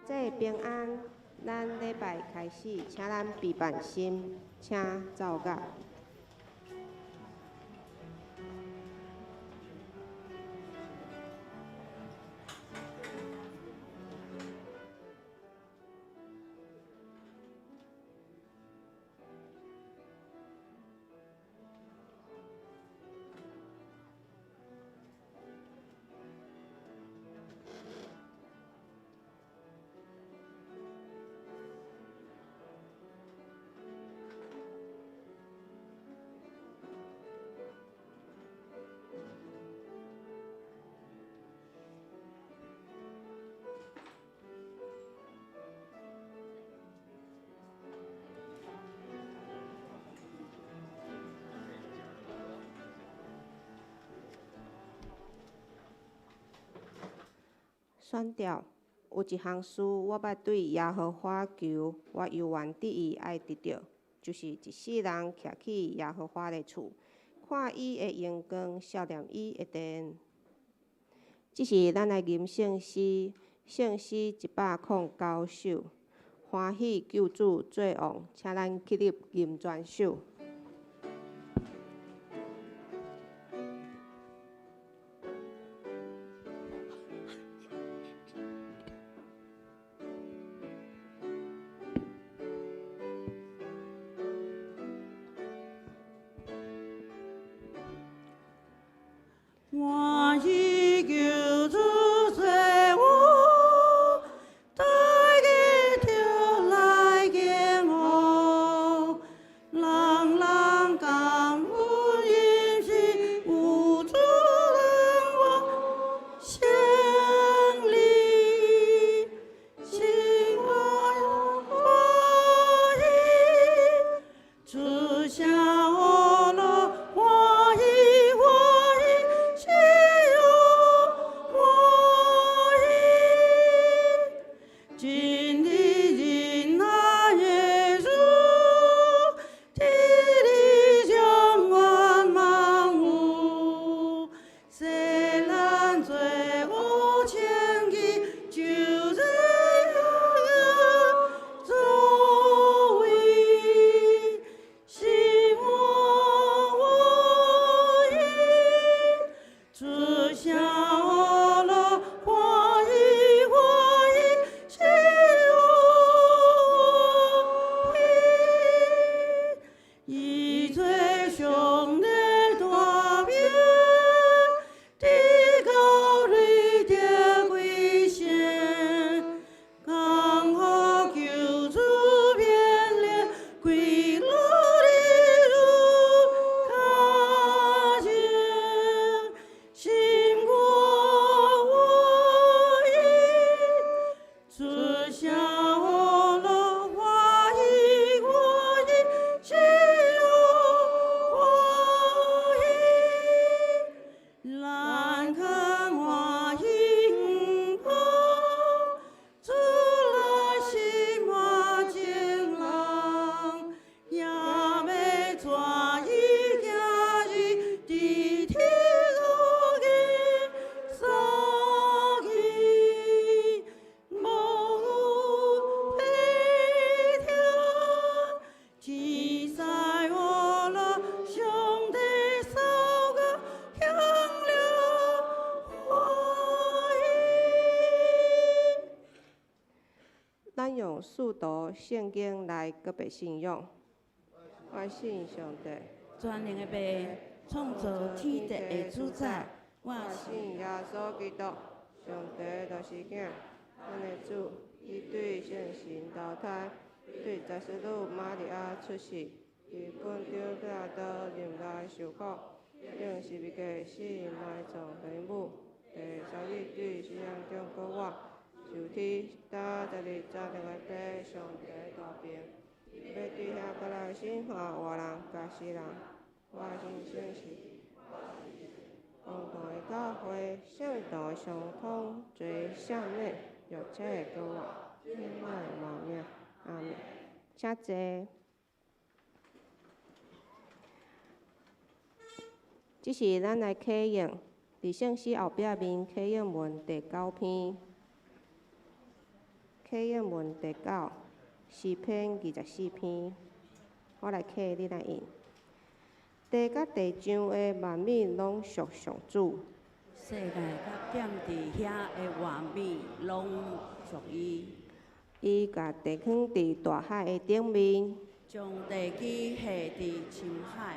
这平安，咱礼拜开始，请咱备办心，请走甲。选调有一项事，我捌对耶和华求，我犹原得伊爱得到，就是一世人徛起耶和华的厝，看伊的荣光，笑念伊的殿。这是咱来吟圣诗，圣诗109首，欢喜救主作王，请咱起立吟全首。欢喜救主作王，大家跳来敬候，人人感恩因是有主人我胜利，心怀欢喜，主下了欢喜。咱用速读圣经来告别信仰。我信上帝，全能的爸，创造天地的主宰。我信耶稣基督，上帝就是囝，咱的主，伊对圣神投胎，对十字女玛利亚出世，伫坟场下刀入内受苦，用十字架死埋葬坟墓，第三日对死人中复活。受天打12日早上的地上帝大病，要对遐过来生化活人甲死人，我信圣是，共同的教会，圣道相通，最圣美，肉体的救活，永远的亡命。阿们。请坐。这是咱来启用，伫圣诗后壁面启用文第9篇。启启应文第9，诗篇24篇。我来刻，你来印。地甲地上的万物拢属上主。世界甲点伫遐的万物拢属伊。伊甲地放伫大海的顶面，将地基下伫深海。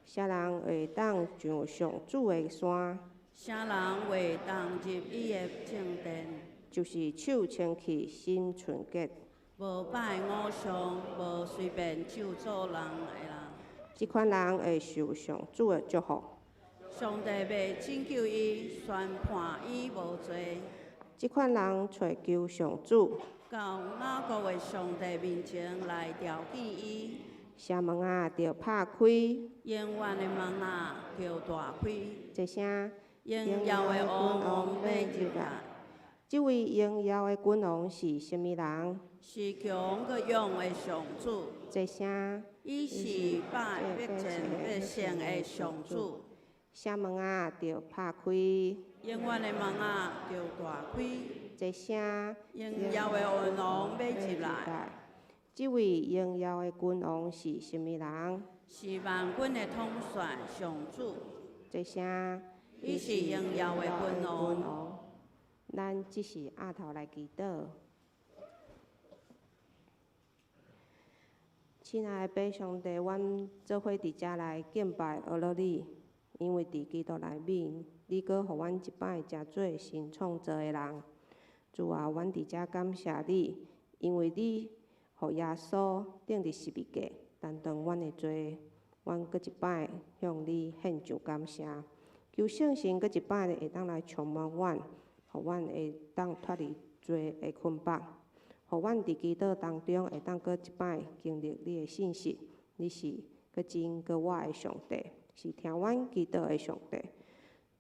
啥人会当上上主的山？啥人会当入伊的正殿？就是手清气、心纯洁，无拜偶像，无随便咒诅人的人。即款人会受上主的祝福。上帝要拯救伊，宣判伊无罪。即款人找求上主，到哪个的上帝面前来调戏伊？城门啊，着拍开，永远的门啊，着大开。一声荣耀的君王要入来。即位荣耀的君王是甚物人？是强个勇的上主。一声伊是百百姓的上主。城门啊，着拍开，永远的门啊，着大开。一声荣耀的君王要入来。即位荣耀的君王是甚物人？是万军的统帅上主。一声伊是荣耀的君王。咱即是额头来祈祷。亲爱的爸上帝，阮做伙伫遮来敬拜阿罗你，因为伫基督内面，你阁互阮一摆诚做新创造的人。主啊，阮伫遮感谢你，因为你互耶稣钉伫十字架，担当阮的罪。阮阁一摆向你献上感谢，求圣神阁一摆会当来充满阮，互阮会当脱离罪的捆绑，互阮伫基督当中会当阁一摆经历你的信息。你是阁真阁活的上帝，是听阮祈祷的上帝。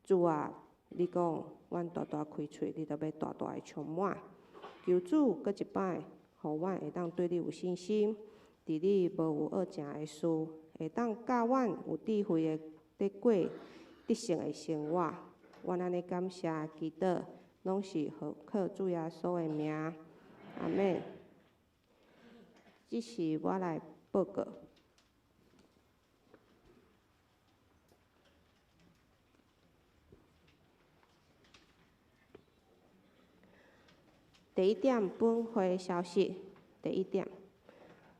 主啊，你讲阮大大开喙，你就要大大的充满。求主阁一摆，互阮会当对你有信心，伫你无有恶正的事，会当教阮有智慧的过得胜的生活。阮安尼感谢祈祷，拢是靠主耶稣的名。阿们。即是我来报告。第一点，本会消息。第一点，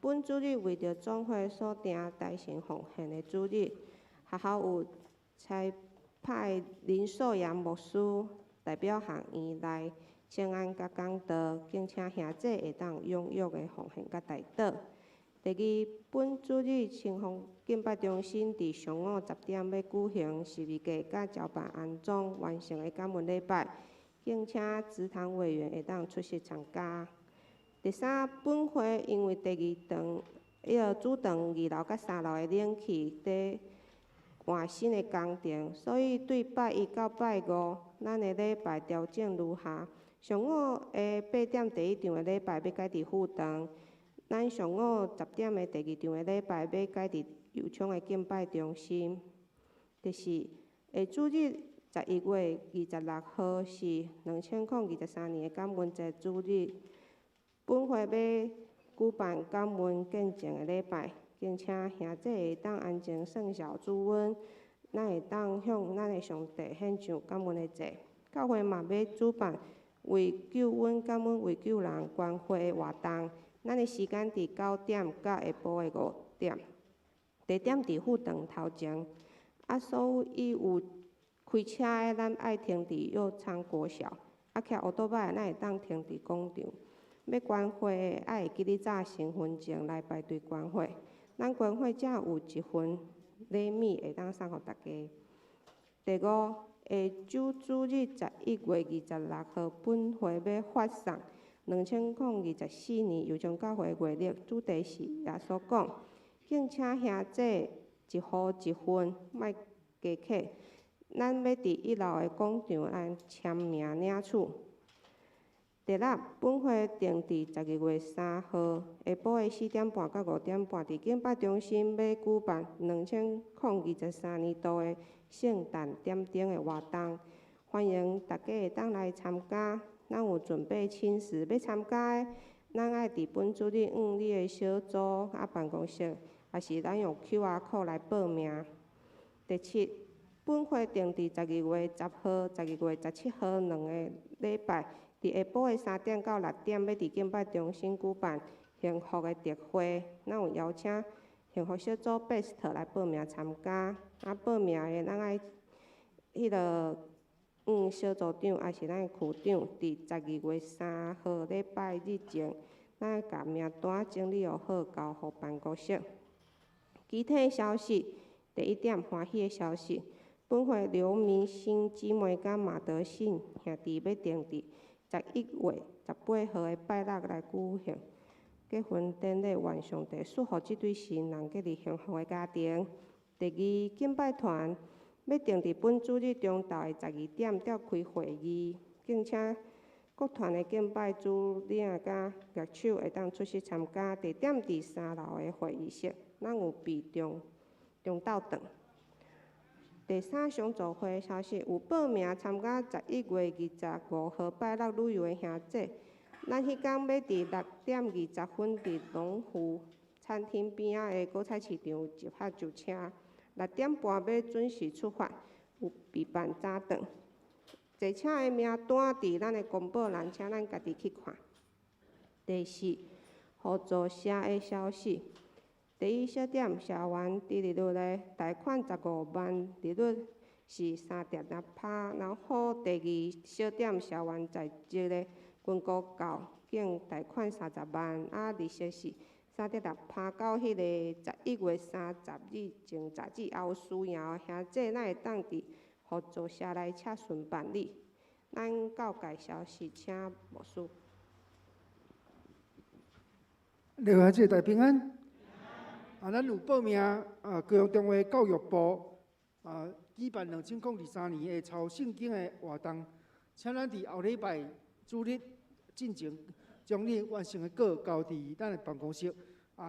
本主日为着总会所定大型奉献的主日，学校有差派林素阳牧师代表学院来请安甲讲道，敬请兄姐会当踊跃的奉献甲代祷。第二，本主日清风敬拜中心伫上午10点要举行十字架甲交办安装完成的感恩礼拜，敬请职堂委员会当出席参加。第三，本会因为第二堂主堂2楼甲3楼的冷气伫换新的工程，所以对拜1到拜5，咱的礼拜调整如下：上午的8点第一场的礼拜要改伫副堂，咱上午10点的第二场的礼拜要改伫油厂的敬拜中心。第四，下主日11月26号是2023年的感恩节主日，本会要举办感恩见证的礼拜，敬请兄姐会当安静圣小主恩，咱会当向咱的上帝献上感恩的祭。教会嘛要主办为救恩感恩为救人关怀的活动，咱的时间伫9点到下晡的5点，地点伫副堂头前。所有伊有开车的，咱爱停伫右昌国小；徛乌托邦的，咱会当停伫广场。要关会的，爱会记哩早10分钟来排队关会。咱关会才有1份礼物会当送互大家。第五，下主日11月26号，本会要发送2024年油厂教会月历，主题是耶稣讲，敬请兄姐1户1份，莫加客。咱要伫1楼的广场按签名领取。第六，本会定伫12月3号下晡的4点半到5点半，伫敬拜中心要举办2023年度的圣诞点灯的活动，欢迎大家会当来参加。咱有准备亲事要参加的，咱爱伫本主日你的小组办公室，也是咱用 QR code 来报名。第七，本会定伫12月10号、12月17号2个礼拜，伫下晡的3点到6点，要伫敬拜中心举办幸福的特会。咱有邀请幸福小组 Best 来报名参加。报名的咱爱迄个小组长也是咱的区长，伫12月3号礼拜日前，咱爱甲名单整理好交互办公室。其他的消息，第一点欢喜的消息，本会刘明星姊妹甲马德信兄弟要定伫11月18号的拜六来举行结婚典礼，愿上帝祝福这对新人建立幸福的家庭。第二，敬拜团要定伫本主日中昼的12点召开会议，并且各团的敬拜主领甲乐手会当出席参加。地点伫3楼的会议室，咱有备中昼顿。第三，相助会的消息，有报名参加11月25号拜六旅游的兄弟，咱迄天要伫6点20分伫龙湖餐厅边仔的果菜市场集合就车，6点半要准时出发，有备办早顿。坐车的名单伫咱的公布栏，请咱家己去看。第四，合作社的消息。第一小点，社员低利率的贷款15万，利率是3.8%。然后第二小点，社员在职的军国教境贷款30万，利息是3.6%。到迄个11月30日前杂志后需要的兄弟，咱会当伫合作社来洽询办理。咱教界消息，请牧师。六合节大平安。咱有报名高雄中华教育部举办2023年的抄圣经的活动，请咱伫后礼拜主日进前，将你完成的稿交伫咱的办公室。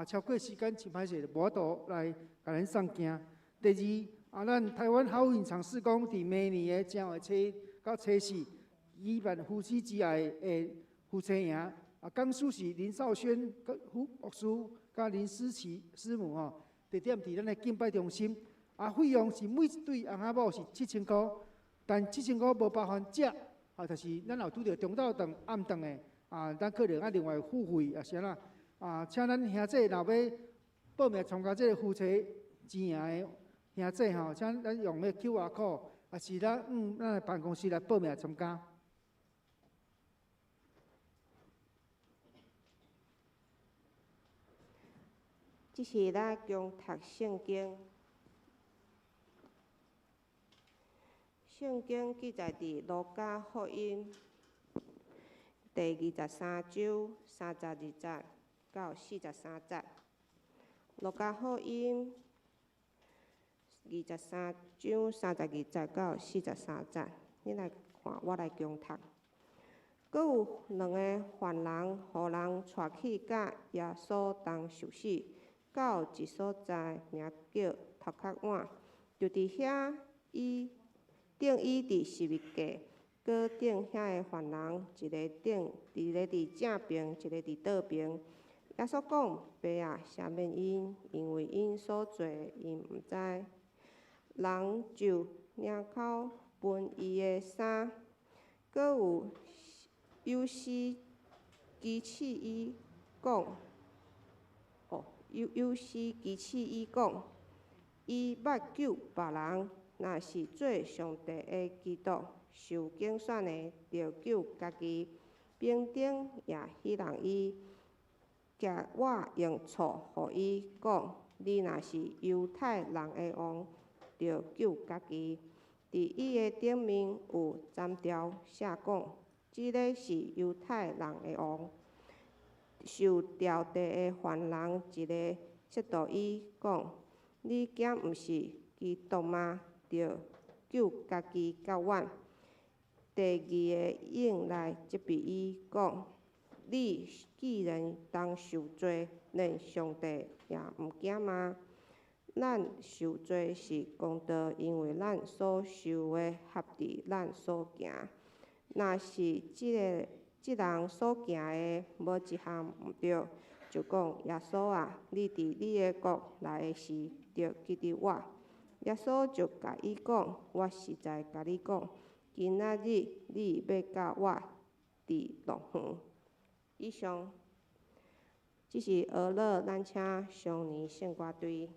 超过时间真歹势，无法度来甲咱送件。第二，咱台湾好运厂施工伫明年的正月初到初4举办夫妻之爱的夫妻营。讲师是林少轩牧师甲林思琪师母地点伫咱的敬拜中心。费用是每一对翁仔某是7000块，但7000块无包含食，就是咱有拄着中昼顿、暗顿的，咱可能另外付费是安那。请咱兄弟若要报名参加这个夫妻之营的兄弟请咱用迄 QR code， 也是咱的办公室来报名参加。即是咱共读圣经。圣经记载伫路加福音第23章32节到43节。路加福音23章32节到43节，你来看，我来共读。阁有2个犯人，互人带去甲耶稣同受死，到一所在，名叫头壳碗，就伫遐定伊伫十字架，搁定遐个犯人，一个伫正边，一个伫倒边。耶稣讲：爸啊，赦免因，因为因所做因毋知。人就领口分伊的衫，阁有有司举起伊讲，有司举起伊讲，伊捌救别人。若是做上帝的基督，受拣选的，着救家己，并顶也迄人伊。甲我用错，互伊讲，你若是犹太人的王，着救家己。伫伊的顶面有粘条写讲，即个是犹太人的王。受吊地的犯人一个斥度伊讲，你竟毋是基督吗？着救家己较远。第二个用来责备伊讲，你既然当受罪，连上帝也毋惊吗？咱受罪是公道，因为咱所受的合伫咱所行。若是即人所行的无一项毋对，就讲耶稣啊，你伫你的国来的时，着记着我。耶稣就甲伊讲：我实在甲你讲，今仔日你要甲我伫乐园。以上，即是俄勒，咱请上年献歌队。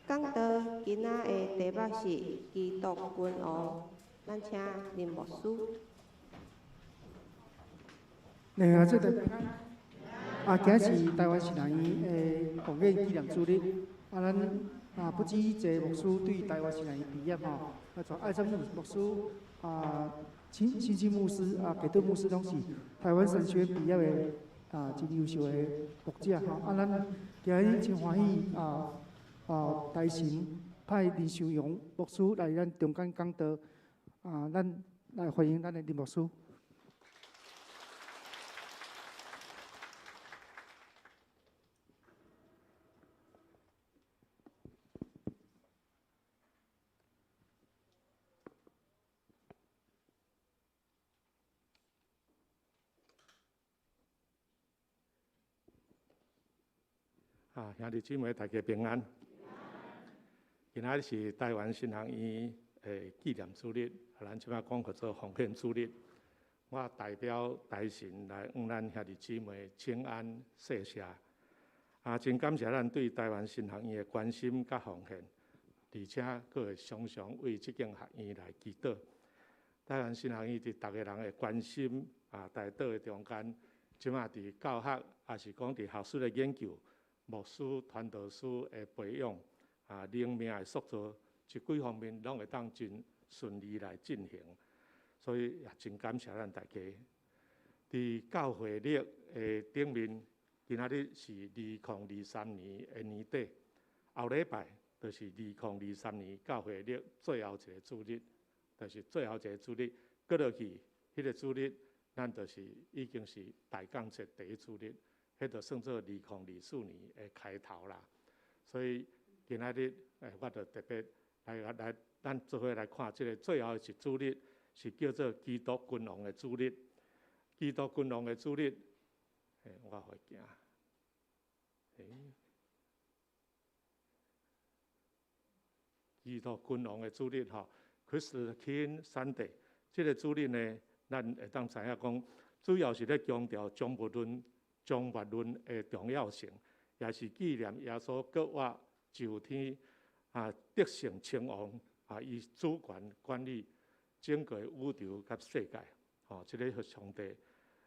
讲道。今仔的题目是基督君王，咱请林牧师。另外，这个今日是台湾新人院的公演纪念主日，咱不止一个牧师对台湾新人院毕业吼，从艾森牧师新进牧师给顿牧师拢是台湾神学院毕业的真优秀的牧者吼。咱今日真欢喜台神派林修勇牧师来咱中间讲道咱来欢迎咱的林牧师。兄弟姊妹，大家平安。今仔是台湾新人院的纪念主日，咱即摆讲叫做奉献主日。我代表台神来向咱兄弟姊妹请安谢谢。真感谢咱对台湾新学院的关心甲奉献，而且佫会常常为即间学院来祈祷。台湾新学院伫逐个人的关心台祷的中间，即摆伫教学，也是讲伫学术的研究。牧师、传道师的培养，灵命的塑造，一几方面拢会当真顺利来进行，所以也真感谢咱大家。伫教会历的顶面，今仔日是2023年的年底，后礼拜就是2023年教会历最后一个主日，就是最后一个主日，过落去迄个主日，咱就是已经是大降节第一主日。迄就算做2024年的开头啦，所以今仔日我就特别来，咱做伙来看即个最后一主日，是叫做基督君王的主日。基督君王的主日，我会惊，基督君王的主日吼 ，Christ King Sunday， 即个主日呢，咱会当知影讲，主要是咧强调将物论的重要性，也是纪念耶稣国活就天得胜称王伊主权管理整个宇宙甲世界。即个上帝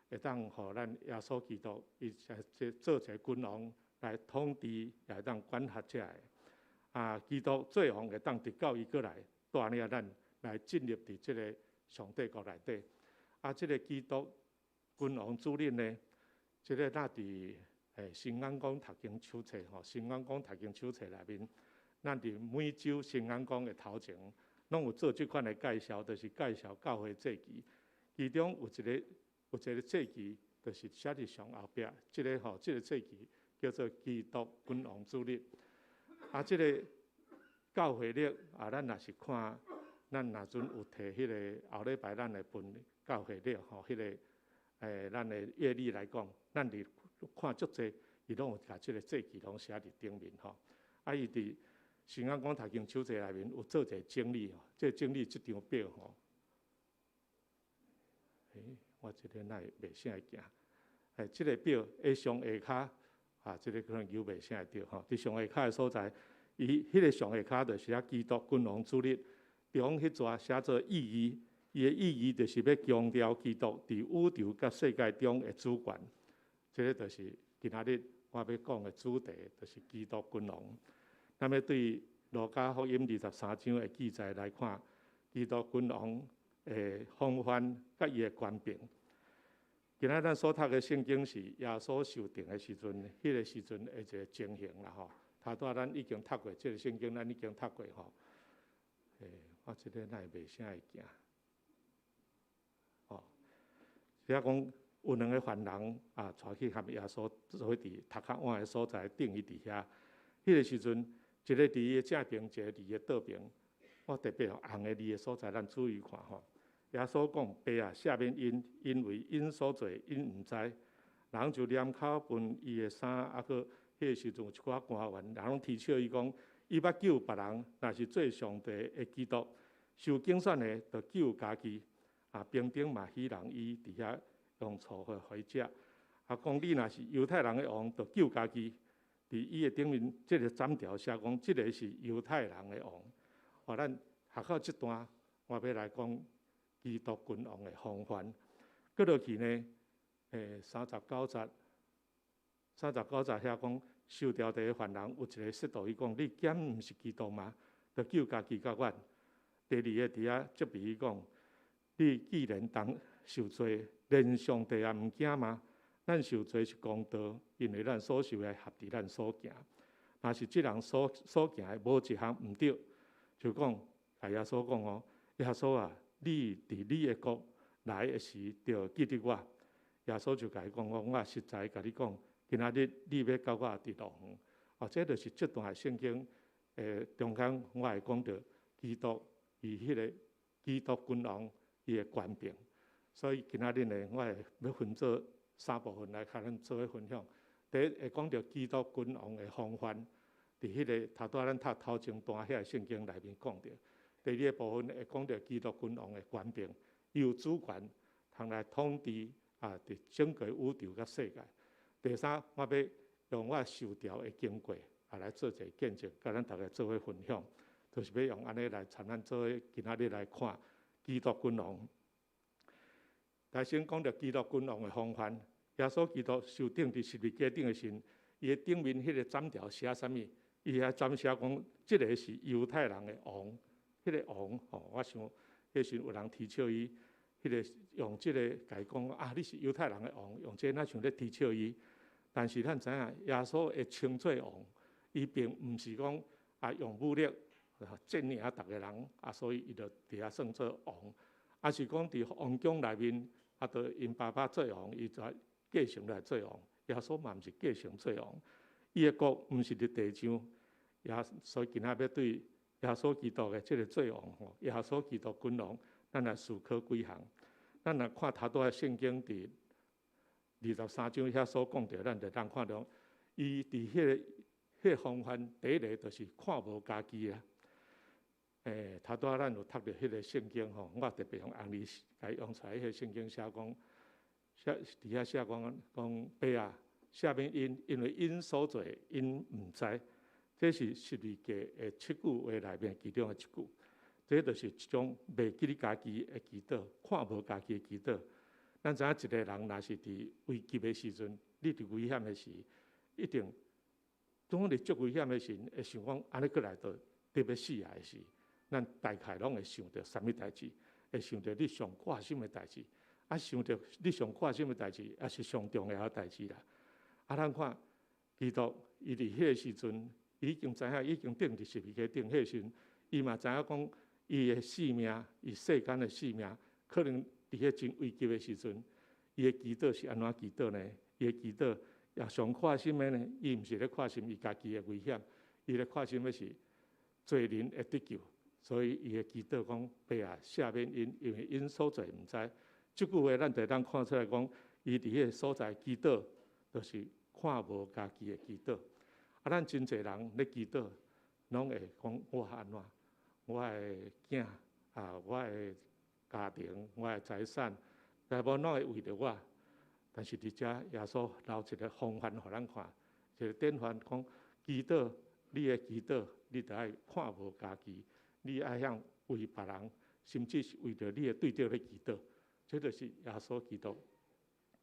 会当互咱耶稣基督伊做一个君王来统治，也会当管辖遮个。基督最王会当直到伊过来带领咱来进入伫即个上帝国内底。即个基督君王主日呢？即个咱伫新安宫读经手册新安宫读经手册内面，咱伫每周新安宫的头前，拢有做即款的介绍，就是介绍教会祭旗。其中有一个祭旗，就是写伫上后壁。即个祭旗叫做基督君王主日。即个教会历咱若是看，咱若阵有摕迄个后礼拜咱的分教会历迄个。咱的阅历来讲，咱伫看足济，伊拢有甲即个祭旗拢写伫顶面伊伫新安宫读经手册内面有做一个整理即整理即张表我即个哪会袂啥会惊？即个表下上下骹即个可能有袂啥会着伫上下骹的所在，伊迄个上下骹就是写基督君王主日，中迄撮写做意义。伊的意义就是要强调基督伫宇宙甲世界中的主权，这个就是今仔日我要讲的主题，就是基督君王。咱要对路加福音23章的记载来看，基督君王的风范甲伊的权柄。今仔咱所读的圣经是耶稣受定的时阵，迄个时阵的一个情形啦头拄咱已经读过，这个圣经咱已经读过我即个哪会袂啥会惊？只讲有2个犯人带去和耶稣做伫头壳碗的所在定伊伫遐。迄个时阵，一个伫伊的正边，一个伫伊的倒边。我特别红的字的所在，咱注意看耶稣讲：“爸赦免因为因所做，因毋知。”人就念口分伊的衫，佫迄个时阵有一寡官员，人拢踢笑伊讲：“伊捌救别人，若是做上帝的基督，受竞选的，就救家己。”兵丁嘛许人伊伫遐用醋互伊食。讲你若是犹太人的王，就救家己。伊的顶面，即个斩条写讲，即个是犹太人的王。咱学到即段，我要来讲基督君王的风范。过落去呢，39节遐讲，受条地的犯人有一个说道，伊讲：你检毋是基督吗？就救家己甲阮。第二个伫遐责备伊讲：你既然当受罪，连上帝也毋惊吗？咱受罪是公道，因为咱所受的合伫咱所行。若是即人所行的无一项毋对，就讲甲耶稣讲哦，耶稣啊，你伫你的国来的时，就记得我。耶稣就甲伊讲：我实在甲你讲，今仔日你要甲我伫路远。这就是这段圣经中间，我会讲到基督伊迄个基督君王伊的权柄。所以今仔日呢，我会要分做3部分来甲咱做伙分享。第一会讲到基督君王的风范，伫迄个咱读头前段遐圣经内面讲到。第二个部分会讲到基督君王的权柄，伊有主权，通来统治伫整个宇宙甲世界。第三，我要用我受条的经过来做一个见证，甲咱大家做伙分享，就是要用安尼来参咱做伙今仔日来看基督君王。来先讲到基督君王的风范，耶稣基督受钉伫十字架顶的时，伊的顶面迄个斩条写啥物？伊遐斩写讲，即个是犹太人的王。迄个王我想迄时有人提笑伊，迄个用即个甲伊讲你是犹太人的王，用这哪像咧提笑伊。但是咱知影，耶稣会称做王，伊并毋是讲用武力镇压逐个人所以伊就伫遐算做王，是讲伫王宫内面就因爸爸做王，伊就继承来做王。耶稣嘛毋是继承做王，伊的国毋是伫地上，所以今仔要对耶稣基督的即个做王耶稣基督君王，咱来思考几项。咱来看头拄仔圣经伫23章遐所讲着，咱就当看到伊伫迄个风范，第一个就是看无家己啦。头拄仔咱有读着迄个圣经我特别用红字甲用出来，迄个圣经写讲，伫遐写讲爸啊，下面因为因所做，因毋知。这是十字架的7句话内面其中的一句，这就是一种袂记你家己的祈祷，看无家己的祈祷。咱知影一个人若是伫危急的时阵，你伫危险的时，一定当你足危险的时，会想讲安尼过来到特别死的时，咱大概拢会想到啥物代志，会想到你上挂心的代志，想到你上挂心的代志，也是上重要的代志啦。咱看基督，伊伫迄个时阵。伊已经知影，已经钉伫十字架顶迄时，伊嘛知影讲，伊的性命，伊世间的性命，可能伫迄真危急的时阵，伊的祈祷是安怎祈祷呢？伊的祈祷也上看心的呢？伊毋是咧看心伊家己的危险，伊咧看心的是罪人会得救，所以伊的祈祷讲：爸啊，赦免因为因所做毋知。即句话咱就当看出来讲，伊伫迄个所在祈祷，就是看无家己的祈祷。咱真侪人咧祈祷，拢会讲我安怎，我的囝我的家庭，我的财产，大部分拢会为着我。但是伫遮耶稣留一个风范互咱看，一个典范讲祈祷，你的祈祷，你着爱看无家己，你爱向为别人，甚至是为着你的对着咧祈祷。这就是耶稣基督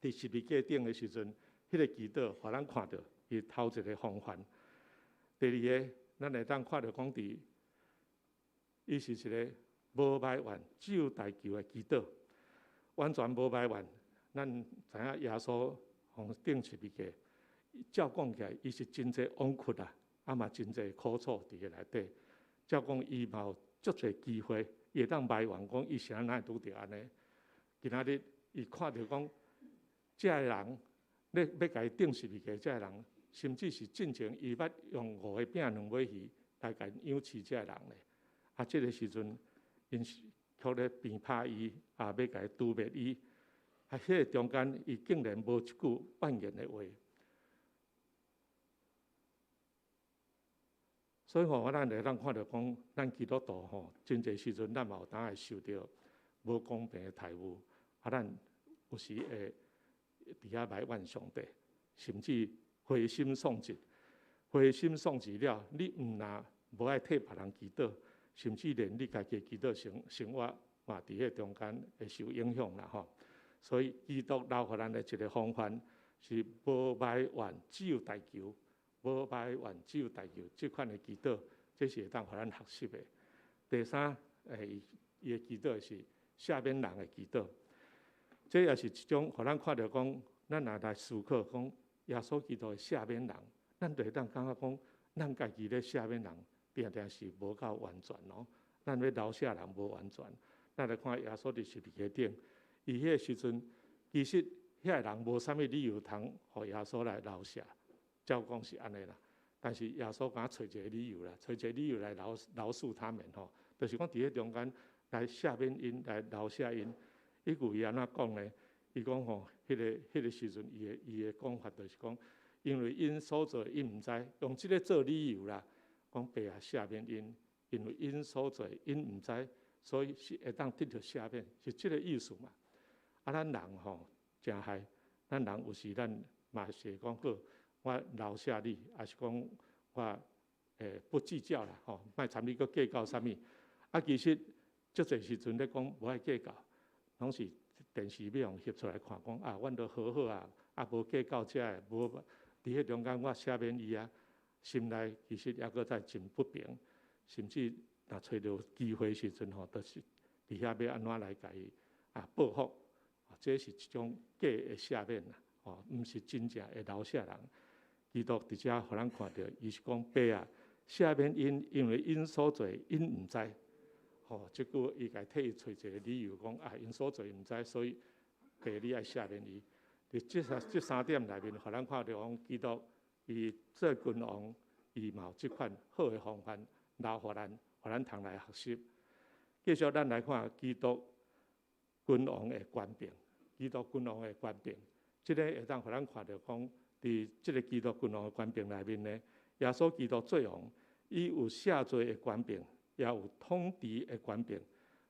伫十字架顶的时阵，迄个祈祷互咱看到。伊头一个风范，第二个，咱会当看到讲伫，伊是一个无埋怨、只有代求的祈祷，完全无埋怨。咱知影耶稣互钉十字架，照讲起来，伊是真侪枉屈嘛真侪苦楚伫个内底。照讲伊嘛有足侪机会，伊会当埋怨讲伊是安怎拄着安尼。今仔日伊看到讲，遮个人要甲伊钉十字架，遮个人。甚至是进前，伊捌用5个饼2尾鱼来甲养饲遮人咧。这个时阵，因却咧鞭拍伊，要甲伊诛灭伊。迄个中间，伊竟然无一句怨言的话。所以咱会当看到讲，咱基督徒真侪时阵，咱嘛有当会受到无公平的待遇。咱有时会伫遐埋怨上帝，甚至灰心丧志，灰心丧志了，你毋若无爱替别人祈祷，甚至连你家己祈祷生活嘛，伫迄中间会受影响啦吼。所以基督留互咱的一个方法是无埋怨，只有代求；无埋怨，只有代求。即款的祈祷，这是会当互咱学习的。第三，伊的祈祷是赦免人的祈祷，这也是一种互咱看到讲，咱若来思考讲，耶稣基督的赦免人，咱就会当感觉讲，咱家己咧赦免人，定定是无够完全咯。咱要饶赦人无完全，咱来看耶稣伫十字架顶。伊迄个时阵，其实遐个人无啥物理由通，互耶稣来饶赦，照讲是安尼啦。但是耶稣敢找一个理由啦，找一个理由来饶恕他们吼，就是讲伫迄中间来赦免因，来饶赦因。伊句伊安怎讲呢？伊讲吼，迄个时阵，伊的讲法就是讲，因为因所做因毋知，用即个做理由啦，讲爸啊赦免因，因为因所做因毋知，所以是会当得到赦免，是即个意思嘛。啊，咱人吼真害，咱人有时咱嘛是讲好，我饶赦你，也是讲我不计较啦，吼，莫参你个计较啥物。啊，其实足侪时阵咧讲无爱计较，拢是电视美容翕出来看，讲啊，阮都好好啊，啊无计较遮个，无伫迄中间我赦免伊啊，心内其实抑搁在真不平，甚至若找到机会时阵吼，都是伫遐要安怎来甲伊报复。这是一种假的赦免啦，毋是真正的饶赦人。基督伫遮互咱看到，伊是讲爸啊，赦免因为因所做因毋知。即句伊家替伊找一个理由，讲啊，因所做毋知，所以爸你爱赦免伊。伫即三点内面，互咱看到讲基督伊做君王，伊嘛有即款好的方法留互咱通来学习。继续咱来看基督君王的权柄。基督君王的权柄，即个会当互咱看到讲，伫即个基督君王的权柄内面呢，耶稣基督做王，伊有赦罪的权柄，也有统治的权柄。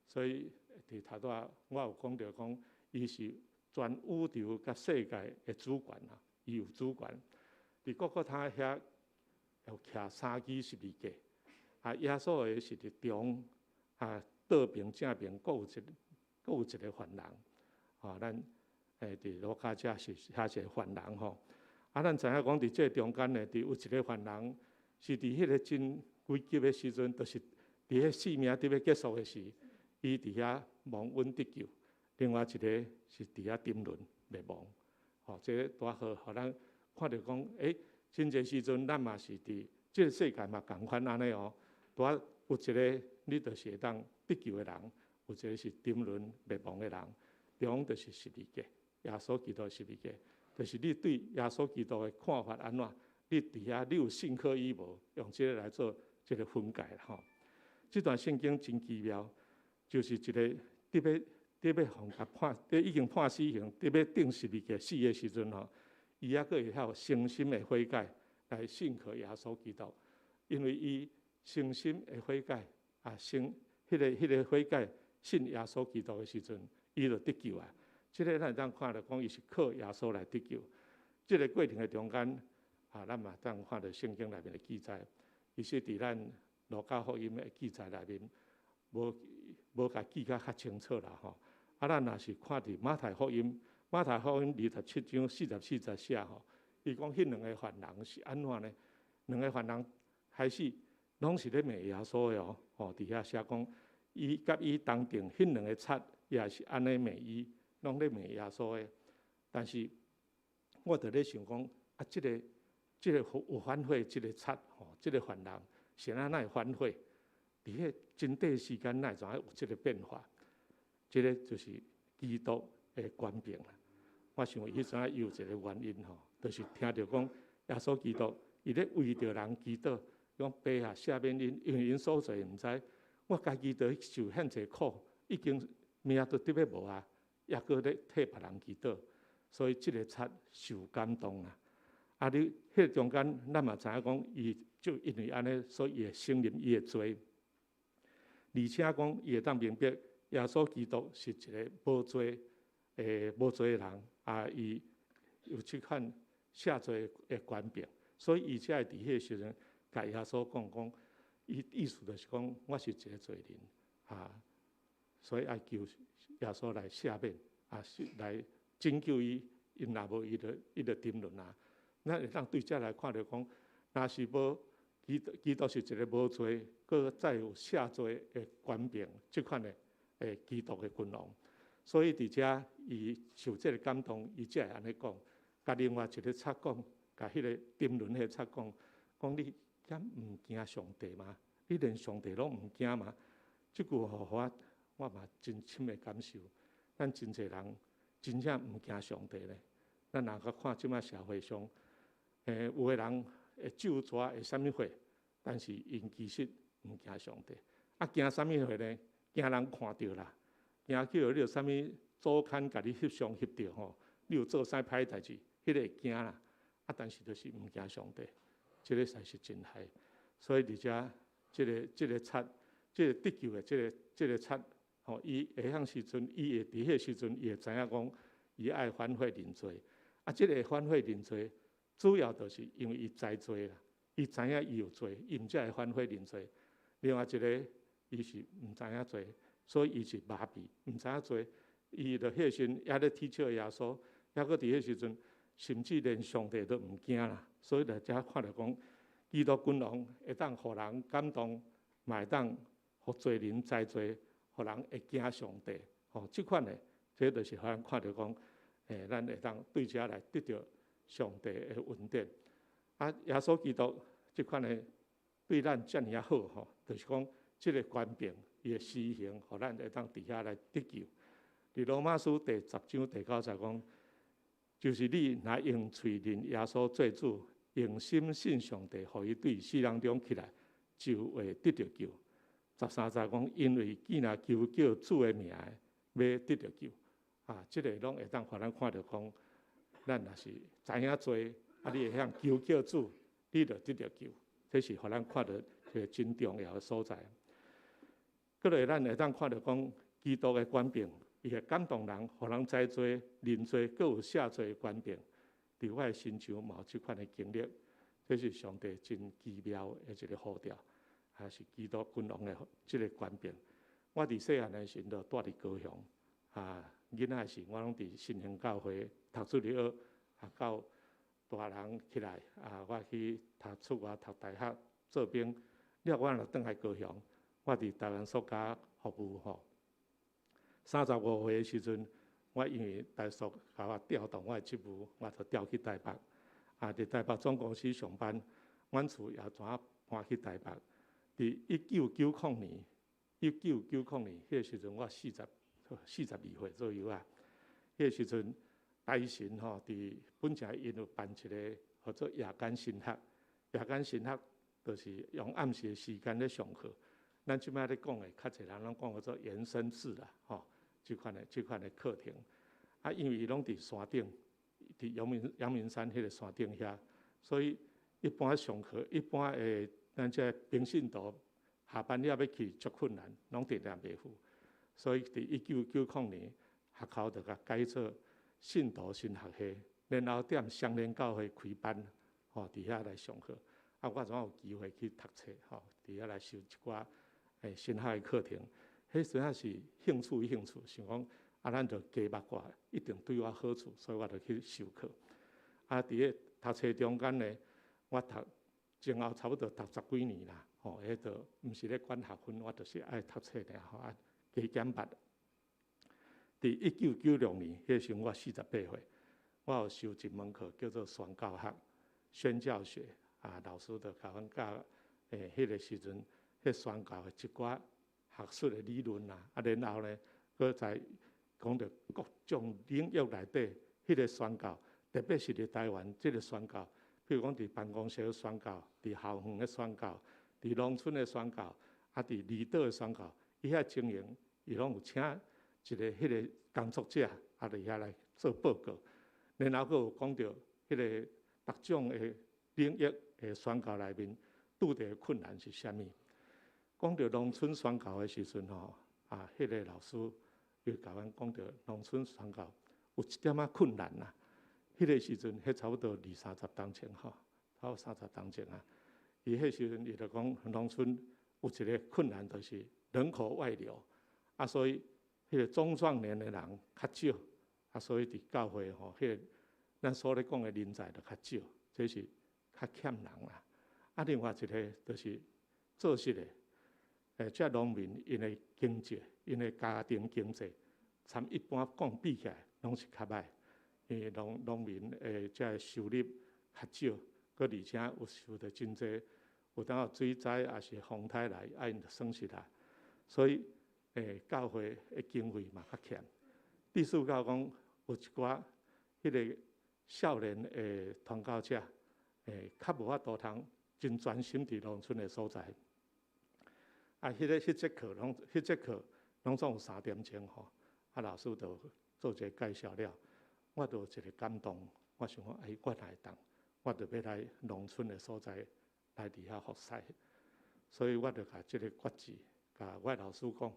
所以伫头拄仔我有讲到讲，伊是全宇宙甲世界的主权啊，伊有主权。伫各个他遐有徛3支十字架，耶稣的是伫中，倒边正边各有一个犯人。咱伫路加遮是遐一个犯人吼，咱知影讲伫这中间呢，伫有一个犯人是伫迄个真危急的时阵，就是伫迄生命伫要结束的时，伊伫遐蒙恩得救；另外一个是伫遐沉沦灭亡。这个大好，互咱看到讲，真侪时阵咱嘛是伫这个世界嘛共款安尼哦。大有一个你就是会当得救的人，有一个是沉沦灭亡的人。中就是十字架，耶稣基督的十字架，就是你对耶稣基督的看法安怎？你伫遐你有信可以无？用这个来做这个分解啦吼。这段圣经真奇妙，就是一个伫要互甲判，已经判死刑，伫要钉十字架死的时阵吼，伊还佫会晓诚心的悔改来信靠耶稣基督，因为伊诚心的悔改迄个悔改信耶稣基督的时阵。伊就得救啊！这个咱当看到讲，伊是靠耶稣来得救。这个过程的中间，咱嘛当看到圣经内面的记载，其实伫咱路加福音的记载内面，无甲记较清楚啦吼。咱若是看伫马太福音27章44节写吼，伊讲迄2个犯人是安怎呢？2个犯人开始拢是咧骂耶稣的哦，伫遐写讲，伊甲伊同定迄2个贼。也是安尼骂伊，拢咧骂耶稣的。但是我伫咧想讲，即个有反悔，即个贼即个犯人，是安怎会反悔？伫迄真短时间内，怎会有即个变化？即个就是基督的权柄啦。我想伊怎伊有一个原因就是听到讲耶稣基督，伊咧为着人祈祷，讲爸啊，赦免因，因为因所做毋知，我家己都受遐济苦，已经。命都得要无啊，抑搁咧替别人祈祷，所以即个贼受感动啦。你迄个中间，咱嘛知影讲，伊就因为安尼，所以伊会承认伊的罪，而且讲伊会当明白耶稣基督是一个无罪的人，伊有即款赦罪的权柄，所以伊才会伫迄个时阵，甲耶稣讲，伊意思就是讲，我是一个罪人所以爱求耶稣来赦免来拯救伊，因若无伊就沉沦咱会当对这来看到讲，若是无基督是一个无罪，搁再有赦罪的权柄，即款的基督的君王。所以伫遮伊受这个感动，伊才会安尼讲。甲另外一个贼讲，甲迄个沉沦的贼讲你敢毋惊上帝吗？你连上帝拢毋惊吗？即句话我嘛真深的感受。咱真侪人真正毋惊上帝咧。咱若甲看即摆社会上，有的人会咒抓会啥物货，但是因其实毋惊上帝。惊啥物货呢？惊人看到啦，惊叫你有啥物左牵甲你翕相翕到吼，你有做啥歹代志，迄个会惊啦。但是就是毋惊上帝，即个才是真害。所以伫遮，即个贼，即个得救的即个贼，伊会晓时阵，伊会伫迄个时阵，伊会知影讲，伊爱反悔认罪。即个反悔认罪，主要就是因为伊知罪啦，伊知影伊有罪，伊毋才会反悔认罪。另外一个，伊是毋知影罪，所以伊是麻痹，毋知影罪，伊就迄个时阵也咧踢笑耶稣，还佫伫迄个时阵，甚至连上帝都毋惊啦。所以在遮看到讲，基督君王会当互人感动，嘛会当互罪人知罪，互人会惊上帝。即款的，这就是互咱看到讲。咱会当对遮来得到上帝的恩典。耶稣基督即款的对咱遮尔好就是讲即个权柄伊的施行，互咱会当伫遐来得救。伫罗马书第10章第9节讲，就是你若用喙认耶稣做主，用心信上帝，互伊对死人中起来，就会得到救。13节讲，因为既若求叫主的名，要得到救。即个拢会当互咱看到讲，咱若是知影罪，你会晓求叫主，你就得到救。这是互咱看到一个真重要的所在。搁来，咱会当看到讲，基督的权柄，伊会感动人，互人知罪、认罪，搁有赦罪的权柄。伫我的身上嘛有即款的经历，这是上帝真奇妙的一个呼召，也是基督君王的即个权柄。我伫细汉的时阵就住伫高雄囡仔时，我拢伫新兴教会读书了到大人起来我去出外读大学做兵，了我就转来高雄。我伫台湾塑胶服务35岁的时阵，我因为台塑甲我调动我的职务，我就调去台北。伫台北总公司上班，阮厝也怎搬去台北。伫1990年，迄个时阵我42岁左右迄个时阵，大神伫本城因有办一个叫做夜间神学。夜间神学就是用暗时的时间咧上课。咱即摆咧讲的，较侪人拢讲叫做延伸制啦，即款的课程。因为伊拢伫山顶，伫阳明山迄个山顶遐，所以一般上课，一般咱这平信徒下班了要去足困难，拢定定袂赴。所以伫1990年，学校就甲改做信徒神学系，然后踮双连教会开班，伫遐来上课。我总有机会去读册，伫遐来修一寡神学的课程。迄阵是兴趣，想讲咱就加捌我，一定对我好处，所以我就去修课。伫个读册中间呢，我读前后差不多读10几年啦，迄就毋是咧管学分，我就是爱读册尔，加减捌。伫1996年，迄时我48岁，我有修一门课叫做宣教学、宣教学。老师就甲阮教，迄个时阵，迄宣教的一寡学术的理论然后呢，搁在讲到各种领域内底，迄个宣教，特别是伫台湾即个宣教，譬如讲伫办公室的宣教，伫校园的宣教，伫农村的宣教，伫离岛的宣教，伊遐经营，伊拢有请一个迄个工作者，伫遐来做报告，然后搁有讲到迄个各种的领域的宣教内面拄着的困难是啥物？讲到农村宣教的时阵迄个老师又甲阮讲到农村宣教有一点仔困难啦。迄个时阵，迄差不多20-30年前差到30当前啊。伊迄时阵伊就讲，农村有一个困难，就是人口外流啊，所以迄个中壮年的人较少啊，所以伫教会吼，迄个咱所咧讲的人才就较少，这是较欠人啦。啊，另外一个就是做实的，这农民因的经济、因的家庭经济，参一般讲比起来，拢是较歹。因为农民这收入较少，佮而且有受到真济，有当有水灾也是风台来，啊因就损失啦。所以教会的经费嘛较欠。第四教讲有一寡迄个少年的传教者，较无法度通真专心伫农村的所在。啊，迄节课拢总有3点钟吼，啊老师就做一个介绍了。我就有一个感动，我想讲，我哪会当，我就要来农村的所在来伫遐服侍，所以我就甲即个决志，甲我的老师讲，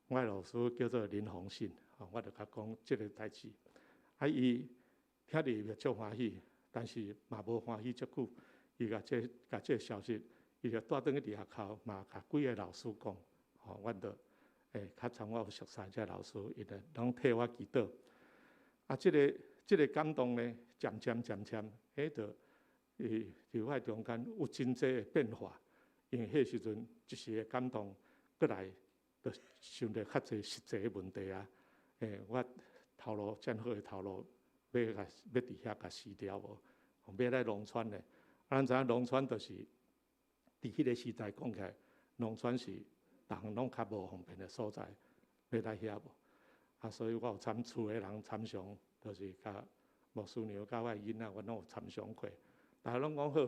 我的老师叫做林宏信，我就甲讲即个代志，啊伊听着伊足欢喜，但是嘛无欢喜足久，伊甲即个消息，伊就带转去伫学校，嘛甲几个老师讲，我就较参我有熟悉即个老师，伊就拢替我祈祷。啊，即个感动呢，渐渐，就伫我中间有真济的变化。因为迄时阵一时的感动，过来就想着较济实际的问题啊。我头路真好的头路，要伫遐甲死掉无？要来农村咧，咱知影农村就是伫迄个时代讲起来，农村是逐项拢较无方便的所在，要来遐无？啊，所以我有参厝的人参详，就是甲牧师娘甲我囡仔，我拢有参详过。大家拢讲好，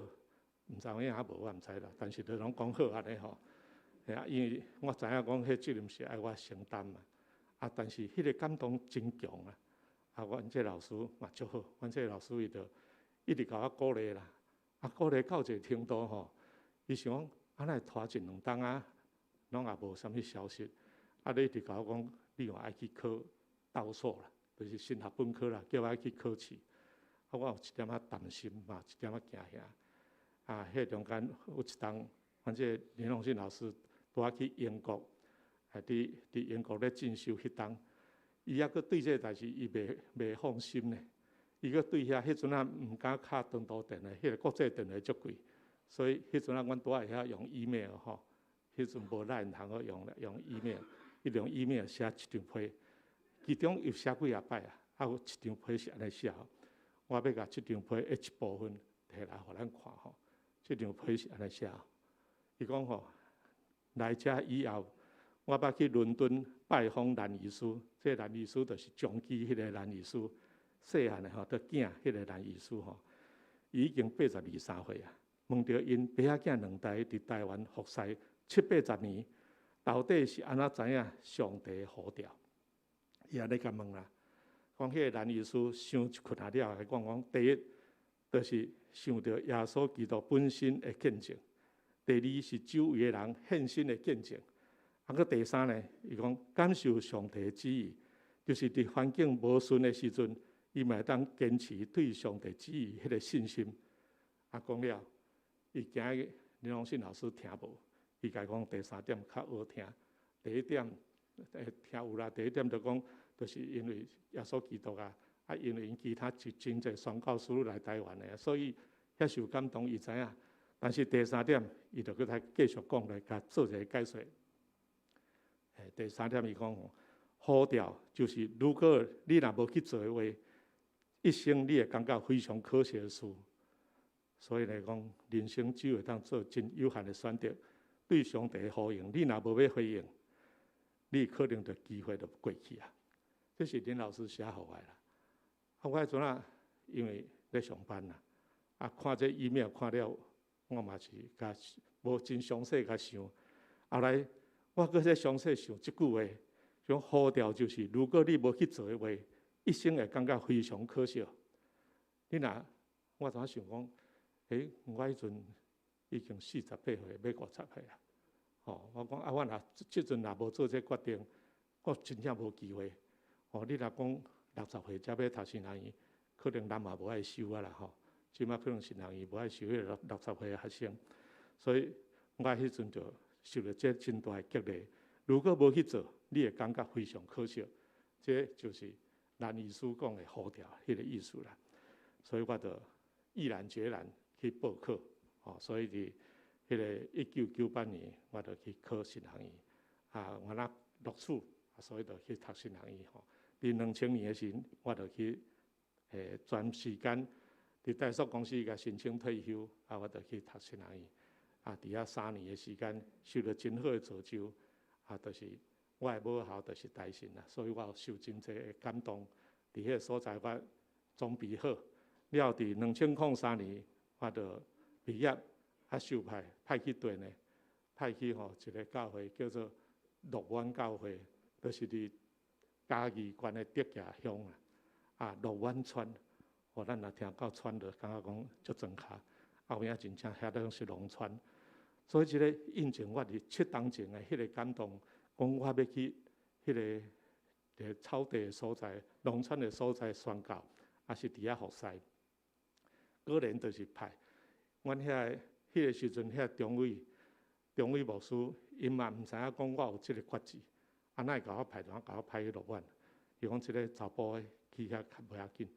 毋知有影啊无我毋知啦。但是都拢讲好安尼吼。因为我知影讲迄责任是爱我承担嘛。啊，但是迄个感动真强啊！啊，阮这老师嘛足好，阮这老师伊就一直甲我鼓励啦。啊，鼓励到一个程度吼，伊想讲安尼拖一2冬啊，拢也无啥物消息。啊，你一直甲我讲。你又爱去考倒数啦，就是新学本科啦，叫我去考试。啊，我有一点仔担心嘛，一点仔惊遐。啊，迄中间有一冬，阮这林宏信老师带我去英国，伫英国咧进修迄冬，伊还佫对这个代志伊袂放心呢。伊佫对遐迄阵啊毋敢敲长途电话，迄个国际电话足贵，所以迄阵啊阮拄仔会晓用 email 吼，迄阵无咱通好用 email。伊用 email 写一张批，其中又写几摆啊，有一张批是安尼写，我要甲这张批一部分摕来互咱看吼。这张批是安尼写，伊讲吼，来遮以后，我捌去伦敦拜访兰医师，这兰医师就是长期迄个兰医师，细汉的吼，得囝迄个兰医师吼，伊已经82、3岁啊。问到因爸仔囝2代伫台湾服侍7、80年。到底是安怎知影上帝呼召？伊安尼甲问啦，讲迄个兰医师想一困下了，讲第一，就是想到耶稣基督本身的见证；第二是周围的人献身的见证；啊，个第三呢，伊讲感受上帝的旨意，就是伫环境无顺的时阵，伊嘛当坚持对上帝旨意迄个信心。啊，讲了，伊今日林宏信老师听无？伊甲讲第3点较好听，第1点听有啦。第1点就讲，就是因为耶稣基督啊，因为因其他真济宣教师来台湾的，所以遐受感动，伊知影。但是第3点，伊就佮继续讲来，甲做一个解说。第3点伊讲，呼召就是如果你若无去做的话，一生你会感觉非常可惜的事。所以来讲，人生只会当做真有限的选择。对上帝的呼应，你若无要回应，你可能就机会就过去啊。这是林老师写互我啦。啊，我迄阵啊，因为咧上班啦，啊，看这 email 看了，我嘛是甲无真详细甲想。后来我搁再详细想一句话，种呼召就是，如果你无去做的话，一生会感觉非常可惜。你若我怎想讲？我迄阵已经48岁，要50岁啊。我讲啊，我若即阵若无做这决定，我真正无机会。你若讲60岁才要读12年，可能人嘛无爱收啊啦吼。即马可能新学院无爱收迄个60岁的学生，所以我迄阵就受到这真大的激励。如果无去做，你会感觉非常可惜。这就是咱医师讲的呼调，迄个意思啦。所以我就毅然决然去报考，所以伫迄个1998年，我就去考新学院，我那录取，所以就去读新学院吼。伫2000年的时，我就去全时间伫代数公司甲申请退休，我就去读新学院。伫遐3年的时间，受到真好的造就，就是我的母校就是台新啦，所以我有受真济的感动。伫迄个所在，我装备好，了后伫2003年，我就毕业，受派去队呢，派去一个教会叫做乐湾教会，就是伫嘉义县的德甲乡乐湾村。咱若听到村就感觉讲足庄脚，有影真正遐拢是农村。所以即个印证我伫7当前的迄个感动，讲我要去迄个草地的所在、农村的所在宣教，是伫遐服侍。果然就是派。阮迄个时阵，遐中委牧师，因嘛毋知影讲我有即个决志，哪会甲我派去乐湾？伊讲即个查甫的去遐较袂要紧，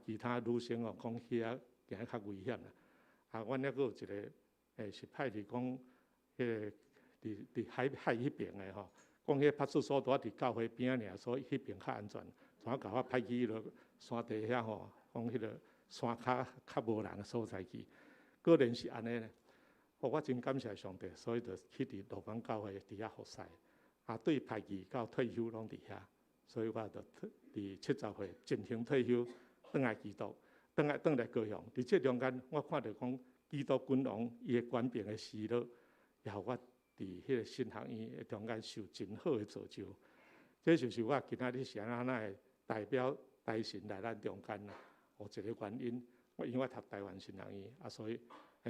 其他女生讲去遐行较危险啦。阮还佫有一个是派伫讲迄个伫海迄边的讲迄个派出所伫教会边仔尔，所以迄边较安全。怎甲我派去迄落山地遐讲迄个山较无人的所在去。果然是安尼呢，我真感谢上帝，所以就去伫乐湾教会伫遐服侍。对派去到退休拢伫遐，所以我就伫70岁进行退休，转来基督，转来高雄。伫这中间，我看到讲基督君王伊的官兵的喜乐，也互我伫迄个新学院的中间受真好的造就。这就是我今仔日是安会代表台神来咱中间啦，有一个原因。因为我读台湾新学院，所以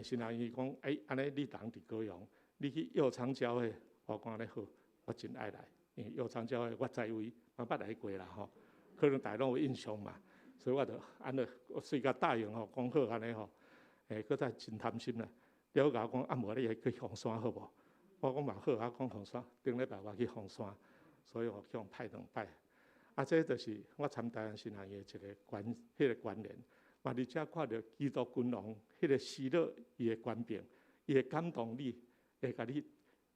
新学院讲，安尼你当伫高雄，你去药厂教会，我讲安尼好，我真爱来。因为药厂教会我在位，我捌来过啦可能大家拢有印象嘛，所以我就安尼，随甲答应讲好安尼搁再真贪心啦。了甲我讲，无你会去凤山好无？我讲嘛好，讲凤山，顶礼拜我去凤山，所以去互派2摆。这就是我参台湾新学院一个迄个关联。嘛，伫遮看到基督君王迄个喜乐，伊的权柄，伊会感动你，会甲你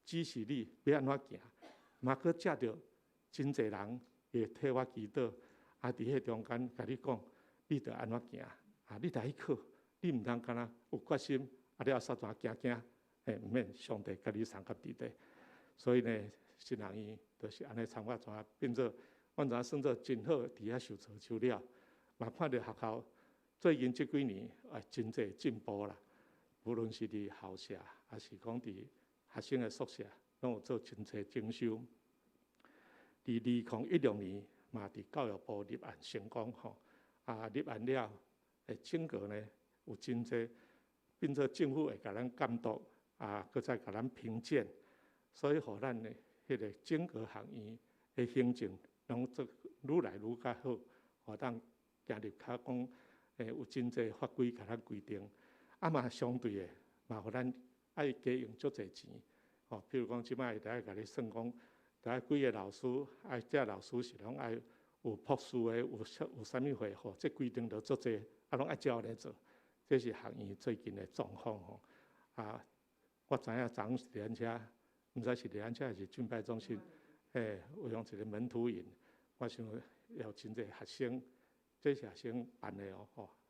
指示你要安怎行。嘛，佫接到真侪人会替我祈祷，伫迄中间甲你讲，你着安怎行，你着去考，你毋通干那有决心，了煞怎行，毋免上帝甲你送到伫底。所以呢，新学院就是安尼参我怎变做，阮怎算做真好，伫遐受造就了，嘛看到学校。最近这几年，真侪进步啦。无论是伫校舍，还是讲伫学生的宿舍，拢有做真侪整修。伫2016年嘛，伫教育部立案成功立案了，整个呢有真侪，变做政府会甲咱监督，搁再甲咱评鉴，所以互咱呢迄个整个学院的行政，拢做愈来愈较好，互咱行入较讲。有真侪法规甲咱规定，嘛相对的，嘛互咱爱加用足侪钱。譬如讲，即摆会甲你算讲，几个老师，这老师是拢爱有博士的，有啥物会这规定着足侪，拢爱照来做。这是学院最近的状况我知影昨是伫咱遮，毋知是伫咱遮还是敬拜中心，有用一个门徒营，我想有真侪学生。这是学生办的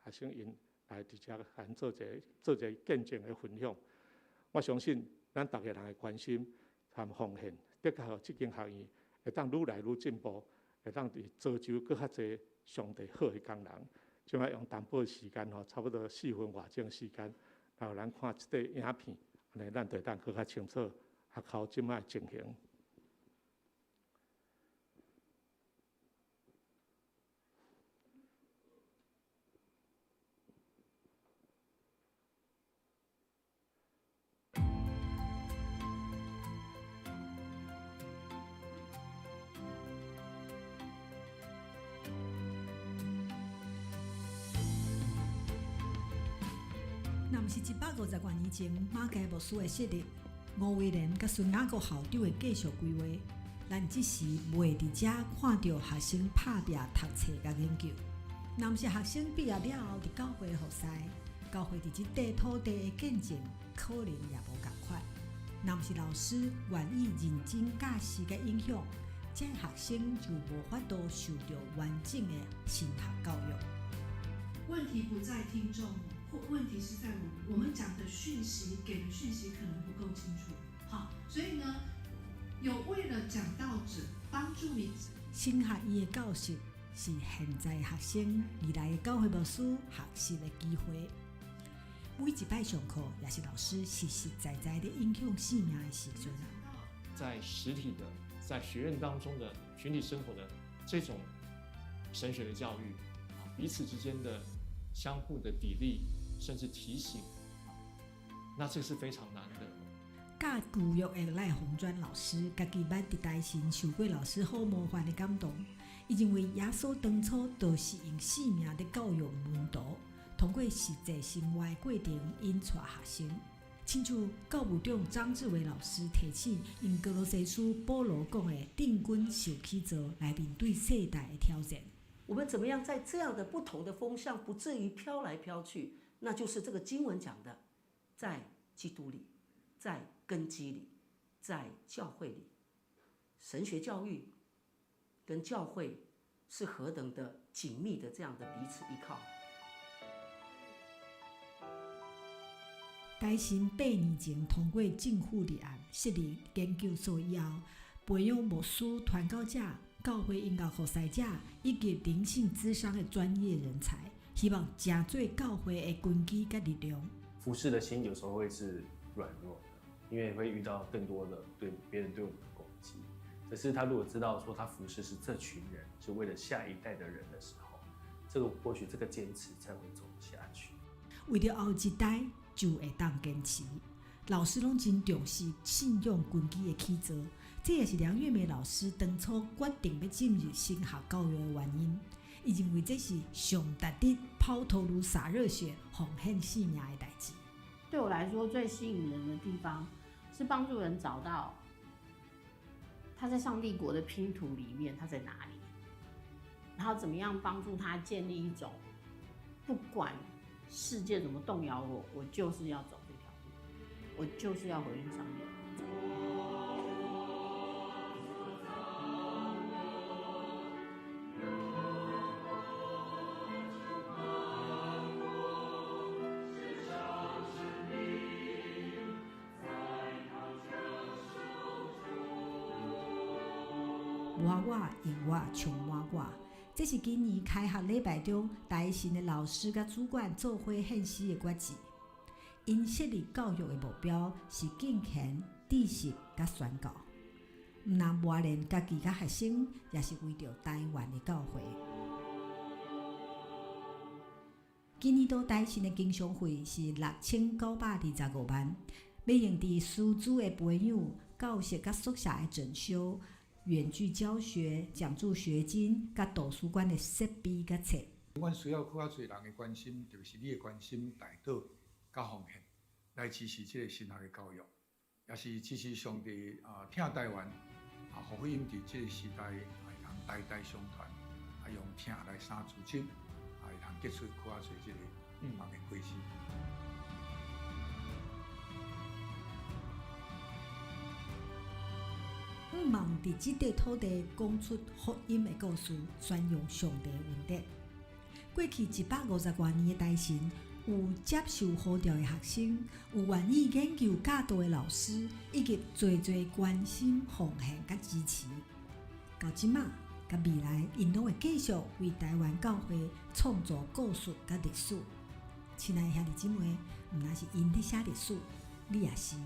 学生因来伫遮咱做一个见证的分享。我相信咱逐个人的关心和奉献，的确互即间学院会当愈来愈进步，会当伫造就更较侪上帝好的工人。即摆用淡薄的时间差不多4分外钟时间，然后咱看即个影片，安尼咱就当更较清楚学校即摆情形。毋是150多年前马偕牧师的设立，吴伟仁甲孙雅国校长的继续规划，咱只是袂伫遮看到学生拍拼读册甲研究。若毋是学生毕业了后伫教会服侍，教会伫即块土地的见证，可能也无共款。若毋是老师愿意认真教示甲影响，这学生就无法度受到完整的神学教育。问题不在听众，或问题是在我们讲的讯息，给的讯息可能不够清楚。好，所以呢，有为了讲道者帮助你。神学院的教室是现在学生未来的教会牧师学习的机会。每一摆上课，也是老师实实在在的影响生命的时阵。在实体的，在学院当中的群体生活的这种神学的教育，彼此之间的相互的砥砺，甚至提醒，那这是非常难的。教具育的赖鸿专老师，家己捌伫台神受过老师好模范的感动。伊认为耶稣当初就是用生命的教育门徒，通过实际生活的过程引带学生。亲像教务长张志伟老师提起用哥罗西书保罗讲的定君受起责来面对世代的挑战。我们怎么样在这样的不同的风向不至于飘来飘去？那就是这个经文讲的，在基督里，在根基里，在教会里，神学教育跟教会是何等的紧密的这样的彼此依靠。台神8年前通过政府立案设立研究所以后，培养牧师、传教者、教会音乐服侍者以及灵性咨商的专业人才，希望加做教会的根基甲力量。服侍的心有时候会是软弱的，因为会遇到更多的对别人对我们的攻击。可是他如果知道说他服侍是这群人，是为了下一代的人的时候，这个或许这个坚持才会走下去。为了后一代就会当坚持。老师拢真重视信仰根基的起造，这也是梁月梅老师当初决定要进入神学教育的原因。伊认为这是上值得抛头颅洒热血、奉献生命的代志。对我来说，最吸引人的地方是帮助人找到他在上帝国的拼图里面他在哪里，然后怎么样帮助他建立一种不管世界怎么动摇我，我就是要走这条路，我就是要回应上帝。我以我穷我，这是今年开学礼拜中台神的老师甲主管做伙献诗的决志。因设立教育的目标是敬虔、知识甲宣教，毋但磨练家己甲学生，也是为着台湾的教会。今年度台神的经常费是6925万，要用伫师资的培养、教室甲宿舍的整修、远距教学、奖助学金、甲图书馆的设备甲册。阮需要更较侪人的关心，特别是你的关心、带导、甲奉献，来支持这个神学的教育，也是支持上帝听台湾福音伫这个时代会通代代相传，用听来生自信，会通结出更较侪这个的果实。毋忘伫即块土地讲出福音的故事，宣扬上帝的恩典。过去150多年的台神，有接受呼召的学生，有愿意研究教导的老师，以及侪关心、奉献甲支持。到即马，甲未来，因拢会继续为台湾教会创造故事甲历史。亲爱的兄弟姊妹，毋但是因伫写历史，你也是，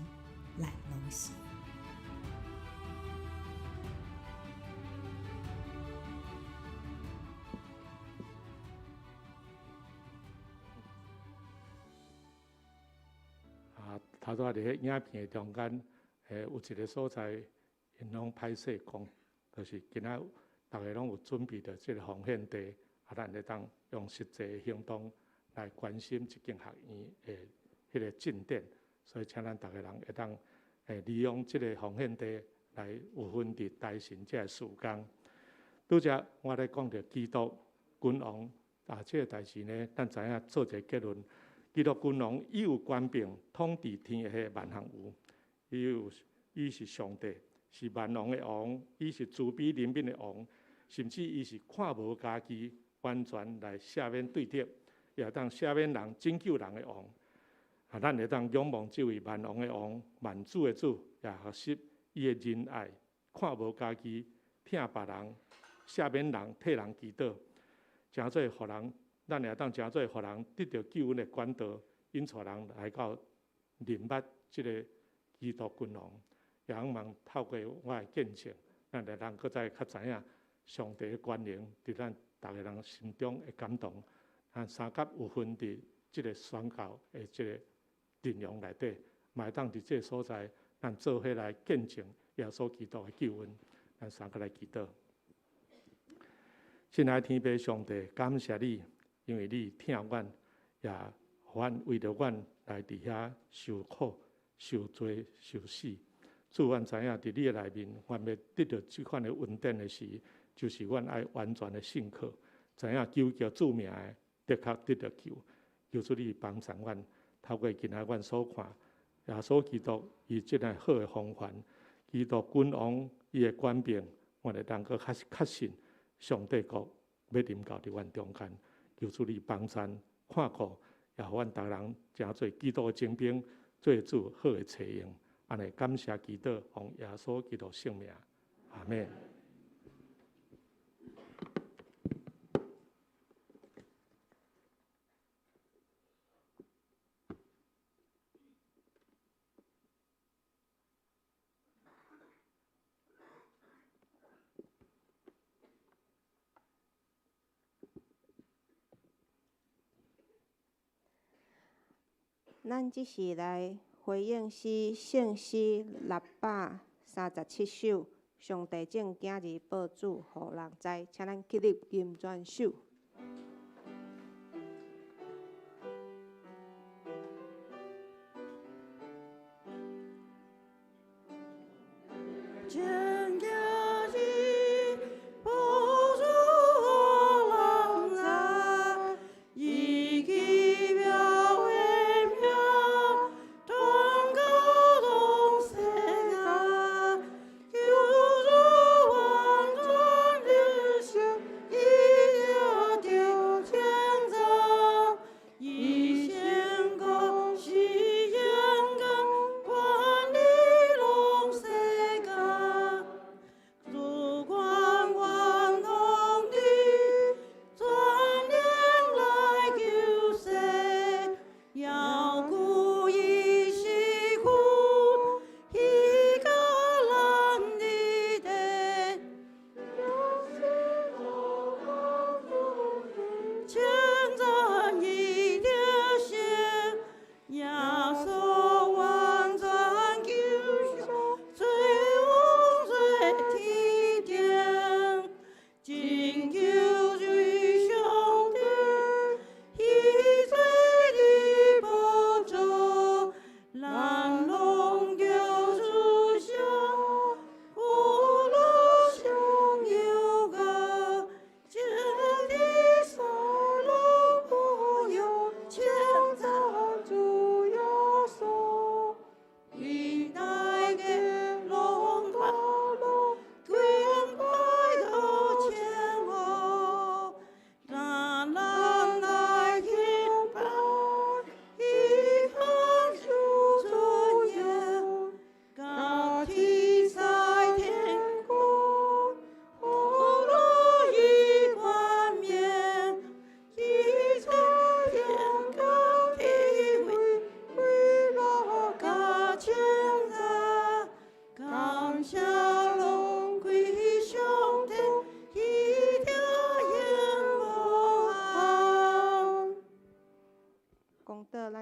咱拢是。头拄仔伫迄影片中间，有一个所在，因拢拍摄讲，就是今仔大家拢有准备着即个奉献地，咱会当用实际的行动来关心即间学院的迄个进展，所以请咱大家人会当利用即个奉献地来有份伫台神这个事工。拄则我咧讲到基督君王这个代志呢，咱知影做一个结论：基督君王伊有权柄统治天下的万行有，伊是上帝，是万王的王，伊是慈悲怜悯的王，甚至伊是看无家己，完全来赦免对敌，也当赦免人、拯救人的王。咱会当仰望这位万王的王、万主的主，也学习伊的仁爱，看无家己，疼别人，赦免人，替人祈祷，诚做互人，咱会当诚做互人得到救恩的管道，引带人来到认捌这个基督君王。也希望透过我的见证，咱会当搁再较知影上帝的权能伫咱逐个人心中的感动，三甲有份伫即个宣教的即个阵容内底，嘛会当伫即个所在，咱做伙来见证耶稣基督的救恩。咱三个来祈祷。亲爱的天父上帝，感谢你，因为你疼阮，也互阮为着阮来伫遐受苦、受罪、受死。主，阮知影伫你的内面，阮要得到即款的恩典的时，就是阮爱完全的信靠，知影求叫主名的，的确得到救。求主你帮助阮，透过今仔阮所看，耶稣基督伊即个好的风范，基督君王伊的权柄，阮会当个确信上帝国要临到伫阮中间。求主你帮助看顾，也互阮逐人诚做基督的精兵，做主好的采用。安尼感谢祈祷，奉耶稣基督圣名，阿门。咱即时来回应圣诗637首，上帝正今日报主，互人知，请咱起立吟全首。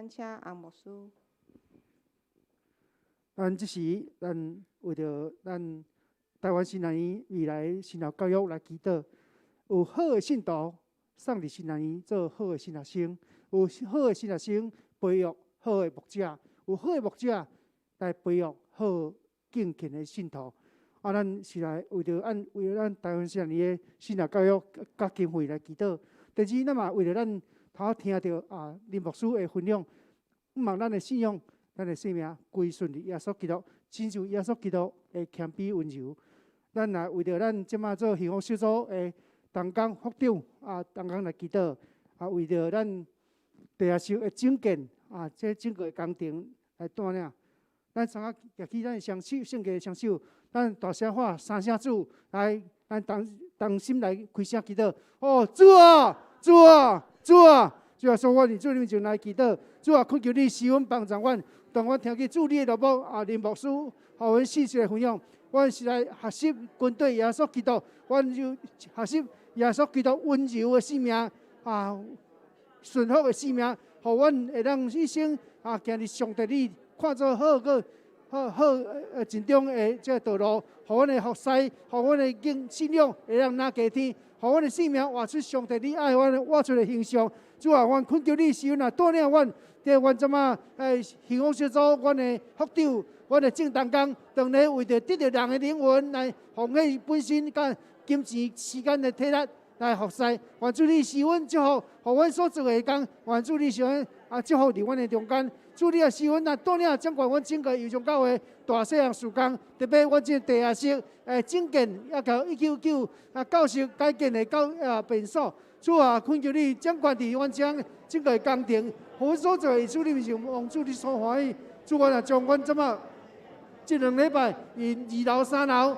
请红牧师。咱即时，咱为着咱台湾新南院未来新校教育来祈祷，有好的信徒送伫新南院做好的新学生，有好的新学生培育好的牧者，有好的牧者来培育好敬虔的信徒。咱是来为着咱台湾省的信仰教育甲经费来祈祷。第二，咱嘛为着咱头听到林牧师的分享，毋望咱的信仰、咱的生命归顺于耶稣基督，亲像耶稣基督的谦卑温柔。咱来为着咱即马做幸福小组的同工副长同工来祈祷，为着咱地下修的整建这整个工程来带领。咱三个举起咱的双手，圣洁的双手，咱大声喊三声主，来，咱同心来开声祈祷。主啊，主啊，主啊！主啊，说我伫主里面前来祈祷。主啊，恳求你施恩帮助阮，当阮听见主你的老母林牧师，互阮信息的分享。阮是来学习军队耶稣基督，阮就学习耶稣基督温柔的生命顺服的生命，互阮会当一生行伫上帝你看做好真中的这个道路，互阮的服侍，互阮的信仰会当拿加天，互阮的生命活出上帝你爱阮活出的形象。主啊，阮恳求你施恩带领阮，伫阮即马幸福小组，阮的副长，阮的正当工，当日为着得到人的灵魂来奉献本身甲金钱时间的体力来服侍。愿主你施恩祝福，互阮所做的工，愿主你施恩祝福伫阮的中间。主你也施恩带领掌管阮整个友情教会大细项事工，特别阮这地下室整建，也到199教室改建的便所。主啊，恳求你掌管伫阮整个工程，互阮所做的主你面前，望主你所欢喜。主啊，将阮即马这2礼拜2楼3楼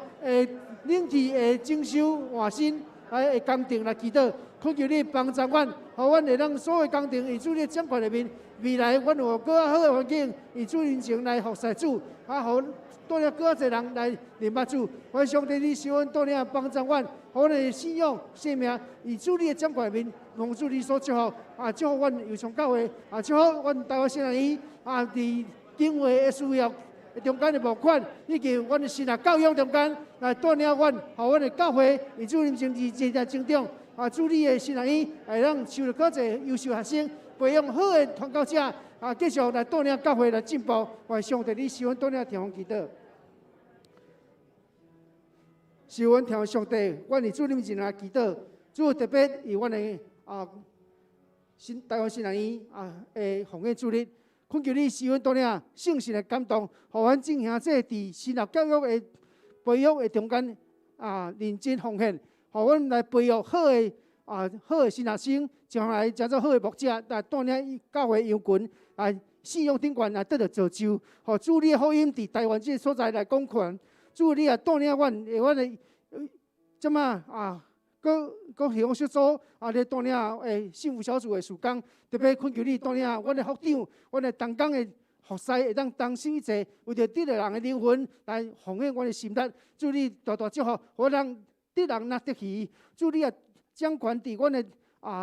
冷气的整修换新的工程来祈祷，恳求你帮助阮，互阮会当所有工程以主你掌管里面。未来阮有更较好的环境，以主人前来服侍主，互带领更较侪人来认捌主。愿上帝你施恩带领帮助阮，互阮的信仰生命以主你的掌管里面，望主你所祝福祝福阮友情教会祝福阮台湾新人伊伫经费的需要中间的募款，以及阮的新教育中间来带领阮，互阮的教会以主人前日渐增长主你的新人伊会当收到较侪优秀学生。培养好的传教者继续来带领教会来进步。愿上帝你施恩带领听阮祈祷，施恩听上帝，阮伫主你面前来祈祷。主特别以阮的台湾新人医的奉献主日，恳求你施恩带领圣神的感动，互阮正兄这伫新学教育的培育的中间认真奉献，互阮来培育好的好的新学生。将来真做好的牧者，来带领教会羊群，来信仰顶悬来得到造就，互主你的福音伫台湾这个所在来广传。主你也带领阮的即马搁幸福小组来带领幸福小组的事工，特别恳求你带领阮的副长，阮的同工的服侍会当同心一致，为着得到人的灵魂来奉献阮的心力。主你大大祝福，互人得人拿得起。主你也掌权伫阮的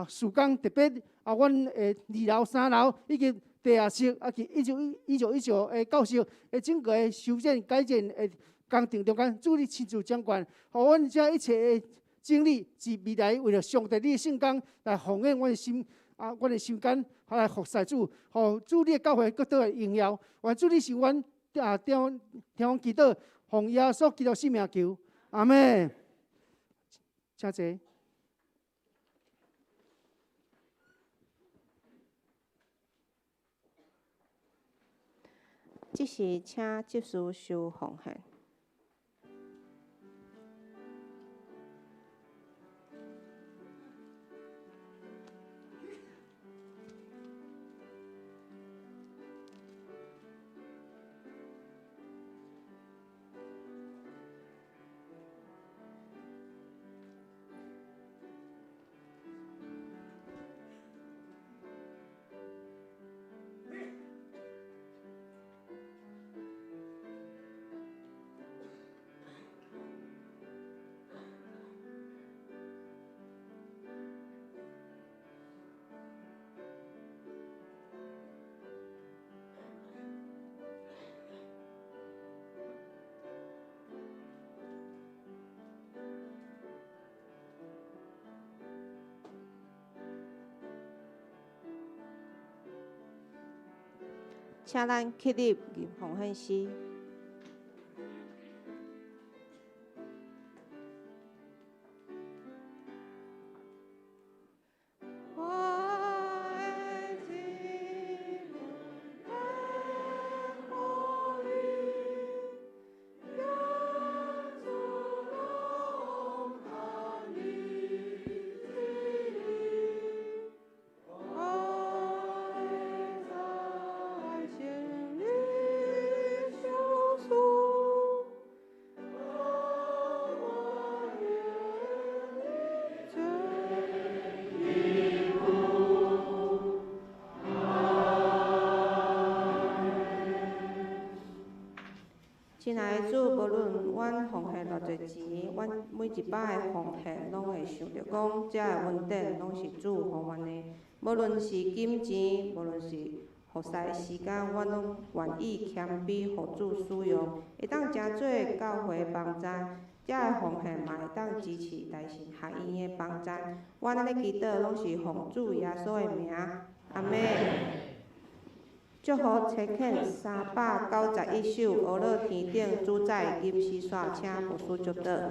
事工，特别阮2楼、3楼以及地下室及1919的教室的整个的修建改建的工程中间，主你亲自掌权，互阮这一切的精力是未来为了上帝你的圣工来奉献阮的心阮的心肝来服侍主，互主你的教会更多的荣耀。愿主你是阮听阮祈祷，奉耶稣基督圣名求，阿门。请坐。即时请执事收奉献。请咱起立入奉献诗。亲爱的主，无论阮奉献偌侪钱，阮每一摆的奉献，拢会想着讲，遮个恩典拢是主予阮的。无论是金钱，无论是服侍的时间，阮拢愿意谦卑，互主使用，会当真做教会的帮赞。遮个奉献嘛会当支持大神学院的帮赞。阮咧祈祷拢是奉主耶稣的名，阿门。祝福切肯391首《俄勒天顶主宰金丝线》，请牧师祝祷。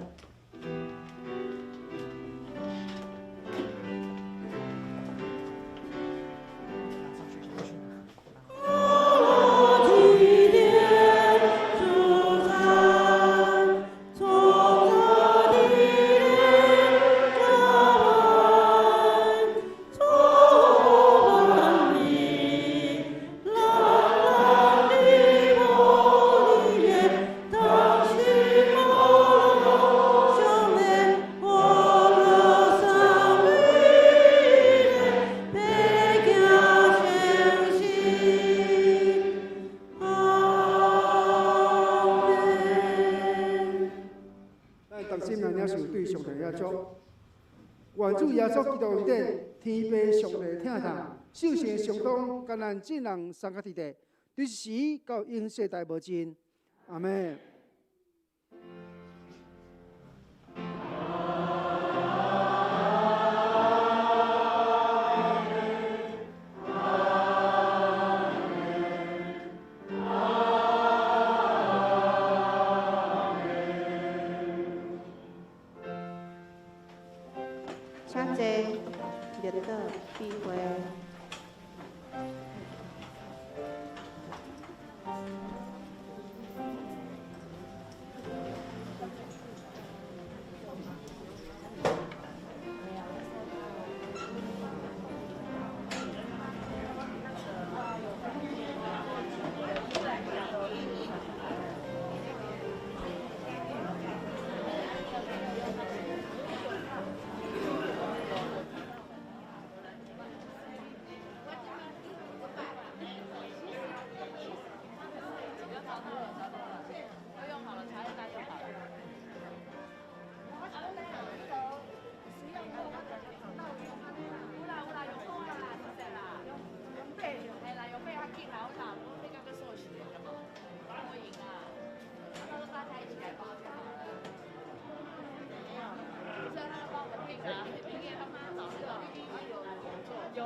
愿主耶稣基督恩典，天父上帝疼痛，寿星上当，甘咱众人三甲伫地，对时到永世代无尽。阿门。请坐，热岛闭会。有。